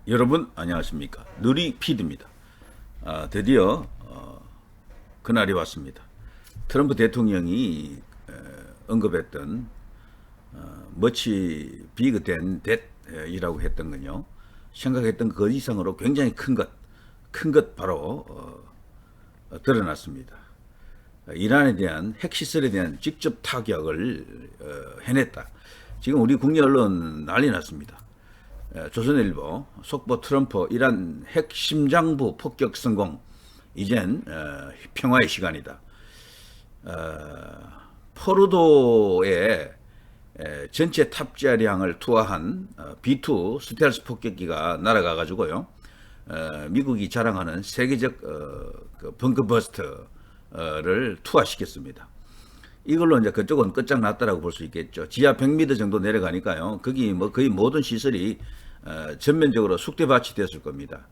여러분 안녕하십니까? 누리 PD입니다. 드디어 그날이 왔습니다. 트럼프 대통령이 언급했던 머치 비그 된 댓이라고 했던 건요. 생각했던 그 이상으로 굉장히 큰 것 바로 드러났습니다. 이란에 대한 핵시설에 대한 직접 타격을 해냈다. 지금 우리 국내 언론 난리 났습니다. 조선일보 속보 트럼프 이란 핵심장부 폭격 성공 이젠 평화의 시간이다. 포르도에 전체 탑재량을 투하한 B2 스텔스 폭격기가 날아가 가지고요. 미국이 자랑하는 세계적 그 벙커버스터를 투하시켰습니다. 이걸로 이제 그쪽은 끝장났다라고 볼 수 있겠죠. 지하 100m 정도 내려가니까요. 거기 뭐 거의 모든 시설이 전면적으로 숙대밭이 됐을 겁니다.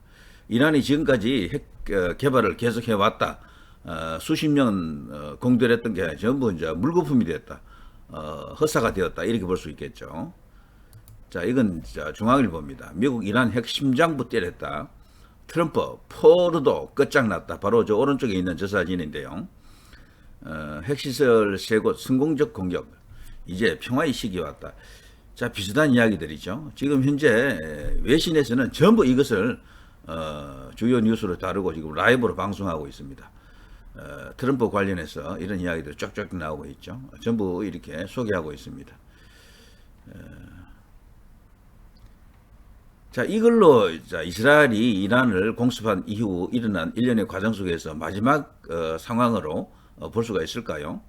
이란이 지금까지 핵 개발을 계속해 왔다. 수십 년 공들였던 게 전부 이제 물거품이 됐다. 허사가 되었다. 이렇게 볼 수 있겠죠. 자, 이건 중앙일보입니다. 미국 이란 핵심장부 때렸다. 트럼프 포르도 끝장났다. 바로 저 오른쪽에 있는 저 사진인데요. 핵시설 세 곳 성공적 공격. 이제 평화의 시기 왔다. 자, 비슷한 이야기들이죠. 지금 현재 외신에서는 전부 이것을 주요 뉴스로 다루고 지금 라이브로 방송하고 있습니다. 트럼프 관련해서 이런 이야기들 쫙쫙 나오고 있죠. 전부 이렇게 소개하고 있습니다. 자, 이걸로 이스라엘이 이란을 공습한 이후 일어난 일련의 과정 속에서 마지막 상황으로 볼 수가 있을까요?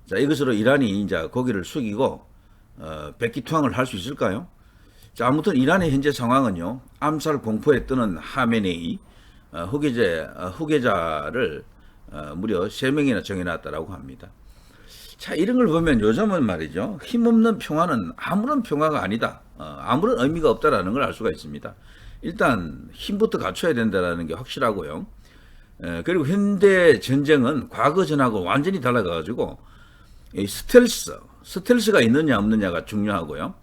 자, 이것으로 이란이 이제 고개를 숙이고 백기투항을 할 수 있을까요? 자, 아무튼 이란의 현재 상황은요. 암살 공포에 뜨는 하메네이 후계자를 무려 3명이나 정해놨다라고 합니다. 자, 이런 걸 보면 요즘은 말이죠. 힘없는 평화는 아무런 평화가 아니다. 아무런 의미가 없다라는 걸 알 수가 있습니다. 일단 힘부터 갖춰야 된다는 게 확실하고요. 그리고 현대 전쟁은 과거 전하고 완전히 달라가지고 이 스텔스가 있느냐 없느냐가 중요하고요.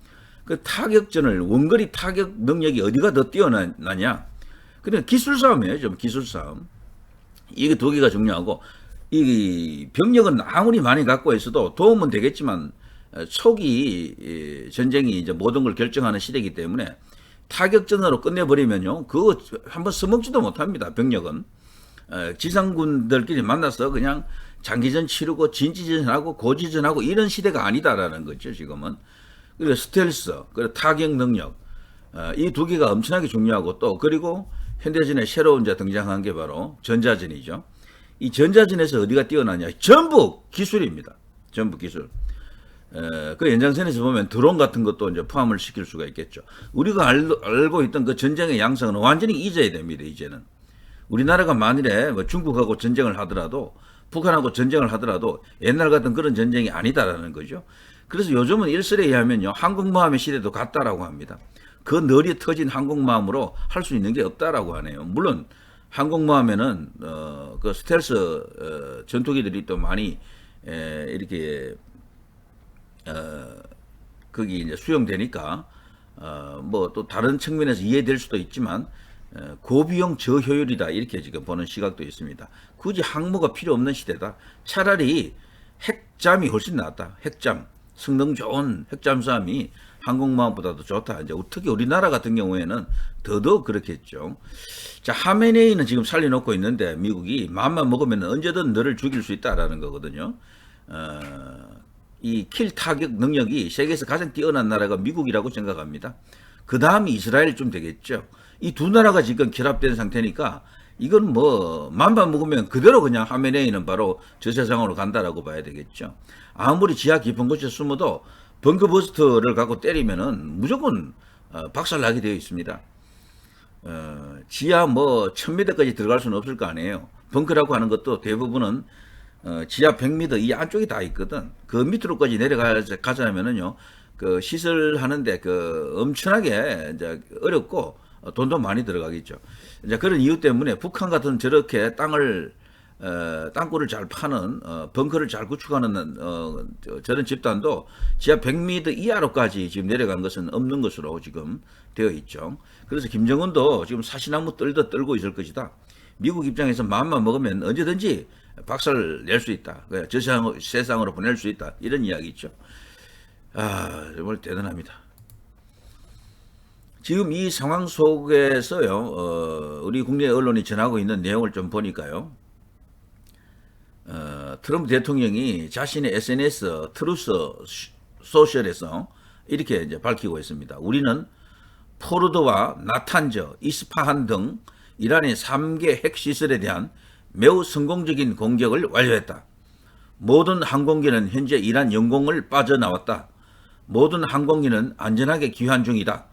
그 타격전을 원거리 타격 능력이 어디가 더 뛰어나냐. 그러니까 기술 싸움이에요. 좀 기술 싸움. 이게 두 개가 중요하고 이 병력은 아무리 많이 갖고 있어도 도움은 되겠지만 초기 전쟁이 이제 모든 걸 결정하는 시대이기 때문에 타격전으로 끝내버리면요. 그거 한번 써먹지도 못합니다. 병력은. 지상군들끼리 만나서 그냥 장기전 치르고 진지전하고 고지전하고 이런 시대가 아니다라는 거죠. 지금은. 그리고 스텔스, 그리고 타격 능력 이 두 개가 엄청나게 중요하고 또 그리고 현대전에 새로 이제 등장한 게 바로 전자전이죠. 이 전자전에서 어디가 뛰어나냐? 전부 기술입니다. 전부 기술. 그 연장선에서 보면 드론 같은 것도 이제 포함을 시킬 수가 있겠죠. 우리가 알고 있던 그 전쟁의 양상은 완전히 잊어야 됩니다. 이제는. 우리나라가 만일에 뭐 중국하고 전쟁을 하더라도 북한하고 전쟁을 하더라도 옛날 같은 그런 전쟁이 아니다라는 거죠. 그래서 요즘은 일설에 의하면요. 한국마음의 시대도 같다라고 합니다. 그 널이 터진 한국마음으로 할 수 있는 게 없다라고 하네요. 물론 한국마음에는 그 스텔스 전투기들이 또 많이 이렇게 거기 이제 수용되니까 뭐 또 다른 측면에서 이해될 수도 있지만 고비용 저효율이다 이렇게 지금 보는 시각도 있습니다. 굳이 항모가 필요 없는 시대다. 차라리 핵잠이 훨씬 낫다. 핵잠 성능 좋은 핵잠수함이 항공모함보다도 좋다. 이제 특히 우리나라 같은 경우에는 더더욱 그렇겠죠. 자, 하메네이는 지금 살려놓고 있는데 미국이 마음만 먹으면 언제든 너를 죽일 수 있다라는 거거든요. 이 킬 타격 능력이 세계에서 가장 뛰어난 나라가 미국이라고 생각합니다. 그 다음이 이스라엘쯤 되겠죠. 이 두 나라가 지금 결합된 상태니까 이건 뭐 맘만 먹으면 그대로 그냥 하메네이는 바로 저 세상으로 간다라고 봐야 되겠죠. 아무리 지하 깊은 곳에 숨어도 벙커버스터를 갖고 때리면은 무조건 박살나게 되어 있습니다. 지하 뭐 1000m까지 들어갈 수는 없을 거 아니에요. 벙커라고 하는 것도 대부분은 지하 100m 이 안쪽이 다 있거든. 그 밑으로까지 내려가자면은요, 그 시설하는데 그 엄청나게 이제 어렵고 돈도 많이 들어가겠죠. 이제 그런 이유 때문에 북한 같은 저렇게 땅을 땅굴을 잘 파는 벙커를 잘 구축하는 저런 집단도 지하 100m 이하로까지 지금 내려간 것은 없는 것으로 지금 되어 있죠. 그래서 김정은도 지금 사시나무 떨듯 떨고 있을 것이다. 미국 입장에서 마음만 먹으면 언제든지 박살 낼 수 있다. 저 세상으로 보낼 수 있다. 이런 이야기죠. 정말 대단합니다. 지금 이 상황 속에서요, 우리 국내 언론이 전하고 있는 내용을 좀 보니까요, 트럼프 대통령이 자신의 SNS 트루스 소셜에서 이렇게 이제 밝히고 있습니다. 우리는 포르도와 나탄저, 이스파한 등 이란의 3개 핵시설에 대한 매우 성공적인 공격을 완료했다. 모든 항공기는 현재 이란 영공을 빠져나왔다. 모든 항공기는 안전하게 귀환 중이다.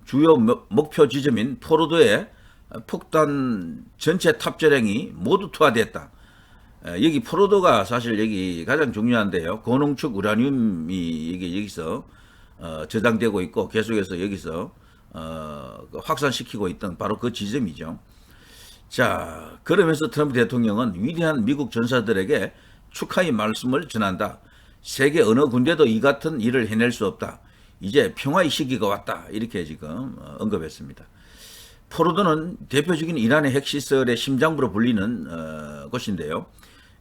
주요 목표 지점인 포르도의 폭탄 전체 탑재량이 모두 투하됐다. 여기 포르도가 사실 여기 가장 중요한데요. 고농축 우라늄이 여기서 저장되고 있고 계속해서 여기서 확산시키고 있던 바로 그 지점이죠. 자, 그러면서 트럼프 대통령은 위대한 미국 전사들에게 축하의 말씀을 전한다. 세계 어느 군데도 이 같은 일을 해낼 수 없다. 이제 평화의 시기가 왔다. 이렇게 지금 언급했습니다. 포르도는 대표적인 이란의 핵시설의 심장부로 불리는 곳인데요.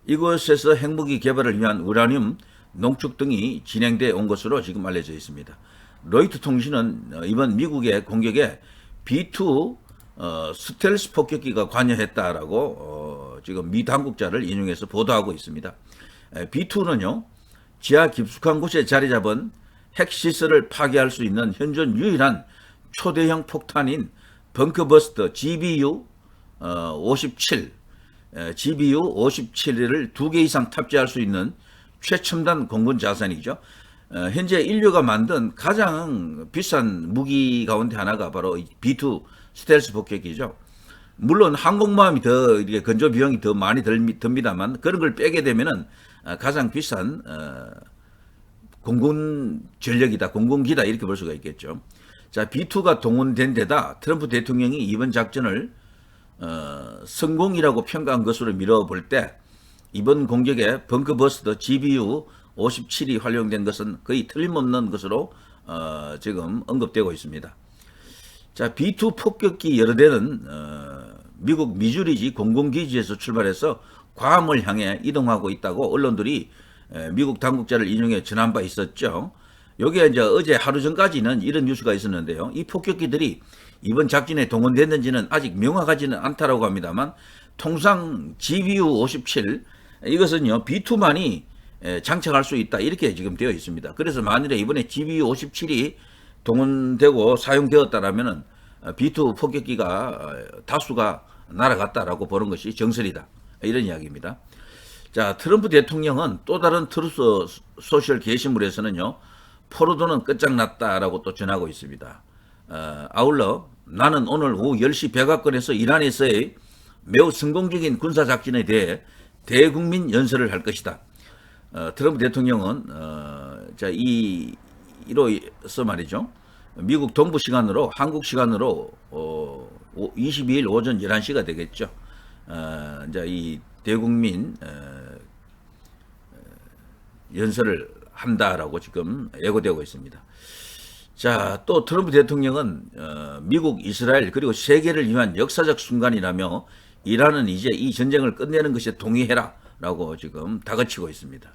이곳에서 핵무기 개발을 위한 우라늄 농축 등이 진행되어 온 것으로 지금 알려져 있습니다. 로이터 통신은 이번 미국의 공격에 B2 스텔스 폭격기가 관여했다라고 지금 미 당국자를 인용해서 보도하고 있습니다. B2는요, 지하 깊숙한 곳에 자리 잡은 핵시설을 파괴할 수 있는 현존 유일한 초대형 폭탄인 벙커버스터 GBU-57, GBU-57을 2개 이상 탑재할 수 있는 최첨단 공군 자산이죠. 현재 인류가 만든 가장 비싼 무기 가운데 하나가 바로 B2 스텔스 폭격기죠. 물론 항공모함이 더 이렇게 건조 비용이 더 많이 듭니다만 그런 걸 빼게 되면은 가장 비싼 공군 전력이다, 공군기다 이렇게 볼 수가 있겠죠. 자, B2가 동원된 데다 트럼프 대통령이 이번 작전을 성공이라고 평가한 것으로 미뤄볼 때 이번 공격에 벙커버스터 GBU-57이 활용된 것은 거의 틀림없는 것으로 지금 언급되고 있습니다. 자, B2 폭격기 여러 대는 미국 미주리지 공군기지에서 출발해서 괌을 향해 이동하고 있다고 언론들이 미국 당국자를 인용해 전한 바 있었죠. 여기에 이제 어제 하루 전까지는 이런 뉴스가 있었는데요. 이 폭격기들이 이번 작전에 동원됐는지는 아직 명확하지는 않다라고 합니다만 통상 GBU-57 이것은요 B2만이 장착할 수 있다 이렇게 지금 되어 있습니다. 그래서 만일에 이번에 GBU-57이 동원되고 사용되었다라면은 B2 폭격기가 다수가 날아갔다라고 보는 것이 정설이다 이런 이야기입니다. 자, 트럼프 대통령은 또 다른 트루스 소셜 게시물에서는요, 포르도는 끝장났다라고 또 전하고 있습니다. 아울러 나는 오늘 오후 10시 백악관에서 이란에서의 매우 성공적인 군사작전에 대해 대국민 연설을 할 것이다. 트럼프 대통령은 이로서 말이죠. 미국 동부 시간으로 한국 시간으로 22일 오전 11시가 되겠죠. 이제 이 대국민 연설을 한다라고 지금 예고되고 있습니다. 자, 또 트럼프 대통령은 미국, 이스라엘 그리고 세계를 위한 역사적 순간이라며 이란은 이제 이 전쟁을 끝내는 것에 동의해라라고 지금 다그치고 있습니다.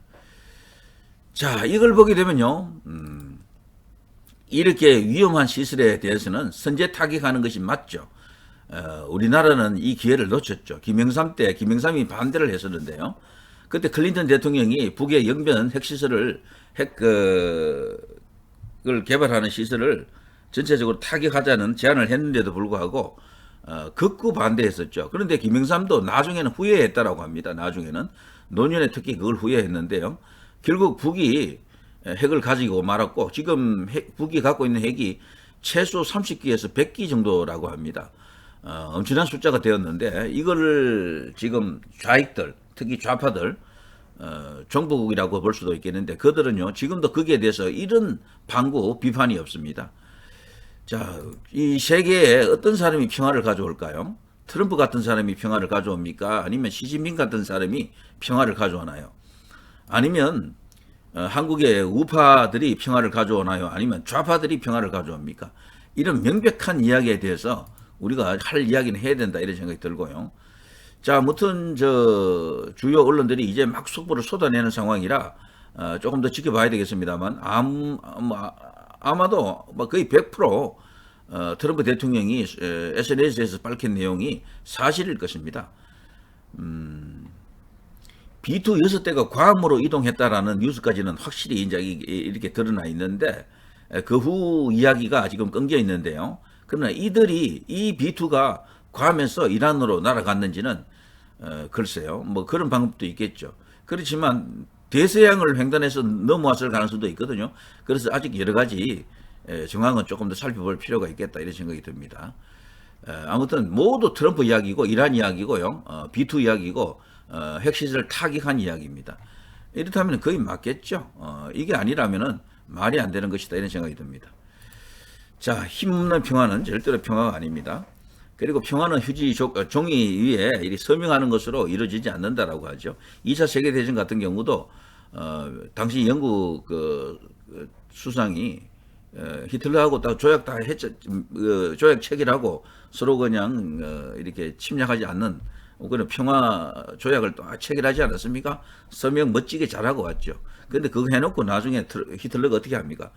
자, 이걸 보게 되면요, 이렇게 위험한 시설에 대해서는 선제 타격하는 것이 맞죠. 우리나라는 이 기회를 놓쳤죠. 김영삼 때 김영삼이 반대를 했었는데요. 그때 클린턴 대통령이 북의 영변 핵시설을 핵을 개발하는 시설을 전체적으로 타격하자는 제안을 했는데도 불구하고 극구 반대했었죠. 그런데 김영삼도 나중에는 후회했다라고 합니다. 나중에는 노년에 특히 그걸 후회했는데요. 결국 북이 핵을 가지고 말았고 지금 북이 갖고 있는 핵이 최소 30기에서 100기 정도라고 합니다. 엄청난 숫자가 되었는데 이거를 지금 좌익들 특히 좌파들 정부국이라고 볼 수도 있겠는데 그들은요 지금도 거기에 대해서 이런 방구 비판이 없습니다. 자, 이 세계에 어떤 사람이 평화를 가져올까요? 트럼프 같은 사람이 평화를 가져옵니까? 아니면 시진핑 같은 사람이 평화를 가져오나요? 아니면 한국의 우파들이 평화를 가져오나요? 아니면 좌파들이 평화를 가져옵니까? 이런 명백한 이야기에 대해서 우리가 할 이야기는 해야 된다 이런 생각이 들고요. 자, 아무튼 저 주요 언론들이 이제 막 속보를 쏟아내는 상황이라 조금 더 지켜봐야 되겠습니다만 아마도 거의 100% 트럼프 대통령이 SNS에서 밝힌 내용이 사실일 것입니다. B2 6대가 괌으로 이동했다라는 뉴스까지는 확실히 이제 이렇게 드러나 있는데 그 후 이야기가 지금 끊겨 있는데요. 그러나 이들이 이 B2가 괌에서 이란으로 날아갔는지는 글쎄요. 뭐 그런 방법도 있겠죠. 그렇지만 대서양을 횡단해서 넘어왔을 가능성도 있거든요. 그래서 아직 여러 가지 정황은 조금 더 살펴볼 필요가 있겠다 이런 생각이 듭니다. 아무튼 모두 트럼프 이야기고 이란 이야기고요. B2 이야기고 핵시설 타격한 이야기입니다. 이렇다면 거의 맞겠죠. 이게 아니라면은 말이 안 되는 것이다 이런 생각이 듭니다. 자, 힘없는 평화는 절대로 평화가 아닙니다. 그리고 평화는 휴지 종이 위에 이렇게 서명하는 것으로 이루어지지 않는다라고 하죠. 2차 세계대전 같은 경우도 당시 영국 수상이 히틀러하고 딱 조약 다 했죠. 조약 체결하고 서로 그냥 이렇게 침략하지 않는 그런 평화 조약을 또 체결하지 않았습니까? 서명 멋지게 잘하고 왔죠. 그런데 그거 해놓고 나중에 히틀러가 어떻게 합니까?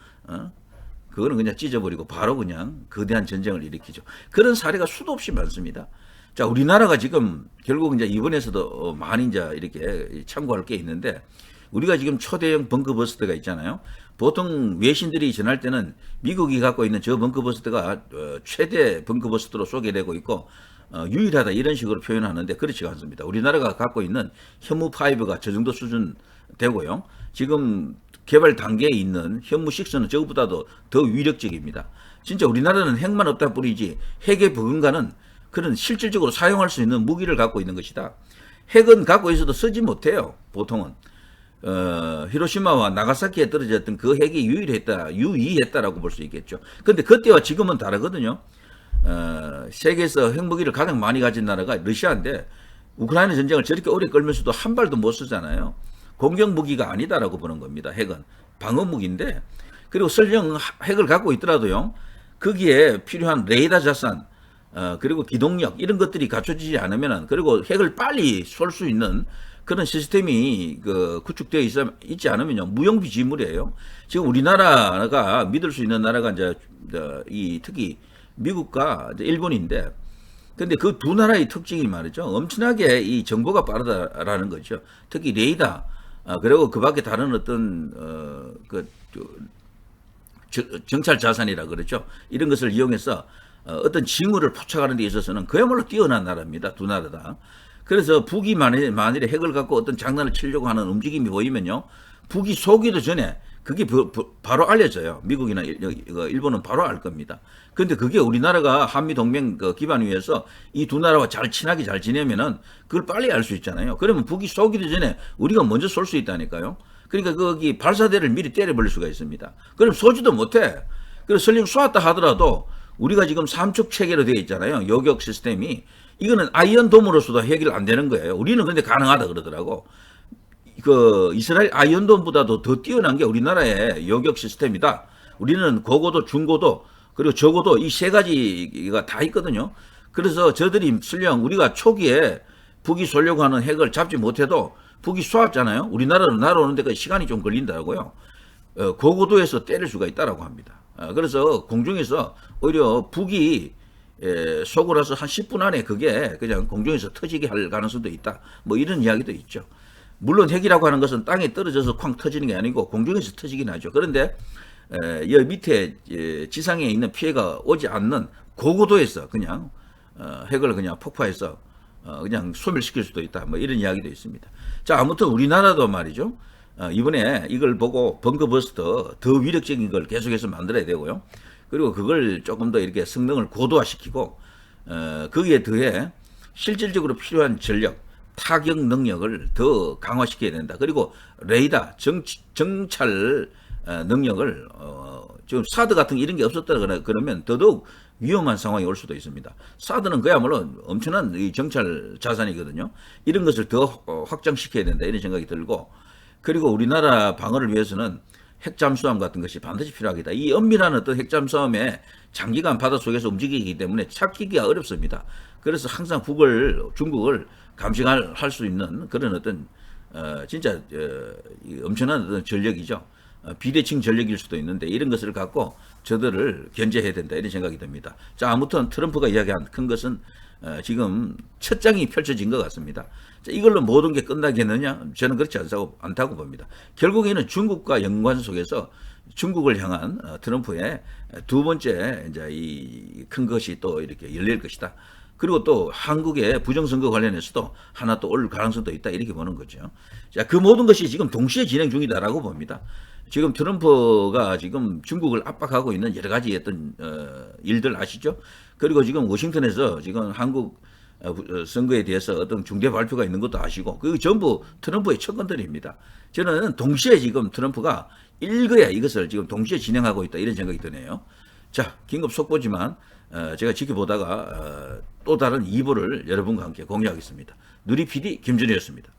그거는 그냥 찢어버리고 바로 그냥 거대한 전쟁을 일으키죠. 그런 사례가 수도 없이 많습니다. 자, 우리나라가 지금 결국 이제 이번에서도 많이 이제 이렇게 참고할 게 있는데 우리가 지금 초대형 벙커버스터가 있잖아요. 보통 외신들이 전할 때는 미국이 갖고 있는 저 벙커버스터가 최대 벙커버스터로 소개되고 있고 유일하다 이런 식으로 표현하는데 그렇지가 않습니다. 우리나라가 갖고 있는 현무5가 저 정도 수준 되고요. 지금 개발 단계에 있는 현무6는 저것보다도 더 위력적입니다. 진짜 우리나라는 핵만 없다 뿐이지 핵에 버금가는 그런 실질적으로 사용할 수 있는 무기를 갖고 있는 것이다. 핵은 갖고 있어도 쓰지 못해요. 보통은. 히로시마와 나가사키에 떨어졌던 그 핵이 유의했다라고 볼 수 있겠죠. 근데 그때와 지금은 다르거든요. 세계에서 핵무기를 가장 많이 가진 나라가 러시아인데 우크라이나 전쟁을 저렇게 오래 끌면서도 한 발도 못 쓰잖아요. 공격 무기가 아니다라고 보는 겁니다. 핵은 방어 무기인데 그리고 설령 핵을 갖고 있더라도요. 거기에 필요한 레이더 자산 그리고 기동력 이런 것들이 갖춰지지 않으면은 그리고 핵을 빨리 쏠 수 있는 그런 시스템이 구축되어 있지 않으면요 무용비지물이에요. 지금 우리나라가 믿을 수 있는 나라가 이제 특히 미국과 일본인데, 근데 그 두 나라의 특징이 말이죠. 엄청나게 이 정보가 빠르다라는 거죠. 특히 레이더, 그리고 그 밖에 다른 어떤, 정찰 자산이라 그러죠. 이런 것을 이용해서 어떤 징후를 포착하는 데 있어서는 그야말로 뛰어난 나라입니다. 두 나라 다. 그래서 북이 만일에 핵을 갖고 어떤 장난을 치려고 하는 움직임이 보이면요. 북이 속이도 전에 그게 바로 알려져요. 미국이나 일본은 바로 알 겁니다. 그런데 그게 우리나라가 한미동맹 기반 위에서 이 두 나라와 친하게 잘 지내면은 그걸 빨리 알 수 있잖아요. 그러면 북이 쏘기도 전에 우리가 먼저 쏠 수 있다니까요. 그러니까 거기 발사대를 미리 때려버릴 수가 있습니다. 그럼 쏘지도 못해. 그래서 설령 쏘았다 하더라도 우리가 지금 삼축 체계로 되어 있잖아요. 요격 시스템이. 이거는 아이언돔으로서도 해결 안 되는 거예요. 우리는 근데 가능하다 그러더라고. 이스라엘 아이언돔보다도 더 뛰어난 게 우리나라의 요격 시스템이다. 우리는 고고도, 중고도, 그리고 저고도 이 세 가지가 다 있거든요. 그래서 저들이 설령 우리가 초기에 북이 쏘려고 하는 핵을 잡지 못해도 북이 쏘았잖아요. 우리나라로 날아오는 데가 시간이 좀 걸린다고요. 고고도에서 때릴 수가 있다라고 합니다. 그래서 공중에서 오히려 북이 쏘고 나서 한 10분 안에 그게 그냥 공중에서 터지게 할 가능성도 있다. 뭐 이런 이야기도 있죠. 물론 핵이라고 하는 것은 땅에 떨어져서 쾅 터지는 게 아니고 공중에서 터지긴 하죠. 그런데 여 밑에 지상에 있는 피해가 오지 않는 고고도에서 그냥 핵을 그냥 폭파해서 그냥 소멸시킬 수도 있다. 뭐 이런 이야기도 있습니다. 자, 아무튼 우리나라도 말이죠. 이번에 이걸 보고 벙커버스터 더 위력적인 걸 계속해서 만들어야 되고요. 그리고 그걸 조금 더 이렇게 성능을 고도화시키고 거기에 더해 실질적으로 필요한 전력, 타격 능력을 더 강화시켜야 된다. 그리고 레이더, 정찰 능력을 지금 사드 같은 이런 게 없었다 그러면 더더욱 위험한 상황이 올 수도 있습니다. 사드는 그야말로 엄청난 이 정찰 자산이거든요. 이런 것을 더 확장시켜야 된다 이런 생각이 들고, 그리고 우리나라 방어를 위해서는 핵잠수함 같은 것이 반드시 필요하겠다. 이 엄밀한 어떤 핵잠수함에 장기간 바닷속에서 움직이기 때문에 찾기가 어렵습니다. 그래서 항상 중국을 감시할 수 있는 그런 어떤 진짜 엄청난 어떤 전력이죠. 비대칭 전력일 수도 있는데 이런 것을 갖고 저들을 견제해야 된다 이런 생각이 듭니다. 자, 아무튼 트럼프가 이야기한 큰 것은 지금 첫 장이 펼쳐진 것 같습니다. 자, 이걸로 모든 게 끝나겠느냐? 저는 그렇지 않다고 봅니다. 결국에는 중국과 연관 속에서 중국을 향한 트럼프의 두 번째 이제 이 큰 것이 또 이렇게 열릴 것이다. 그리고 또 한국의 부정선거 관련해서도 하나 또 올 가능성도 있다 이렇게 보는 거죠. 자, 그 모든 것이 지금 동시에 진행 중이다라고 봅니다. 지금 트럼프가 지금 중국을 압박하고 있는 여러 가지 어떤 일들 아시죠? 그리고 지금 워싱턴에서 지금 한국 선거에 대해서 어떤 중대 발표가 있는 것도 아시고, 그 전부 트럼프의 척건들입니다. 저는 동시에 지금 트럼프가 읽어야 이것을 지금 동시에 진행하고 있다 이런 생각이 드네요. 자, 긴급 속보지만 제가 지켜보다가 또 다른 2부를 여러분과 함께 공유하겠습니다. 누리 PD 김준희였습니다.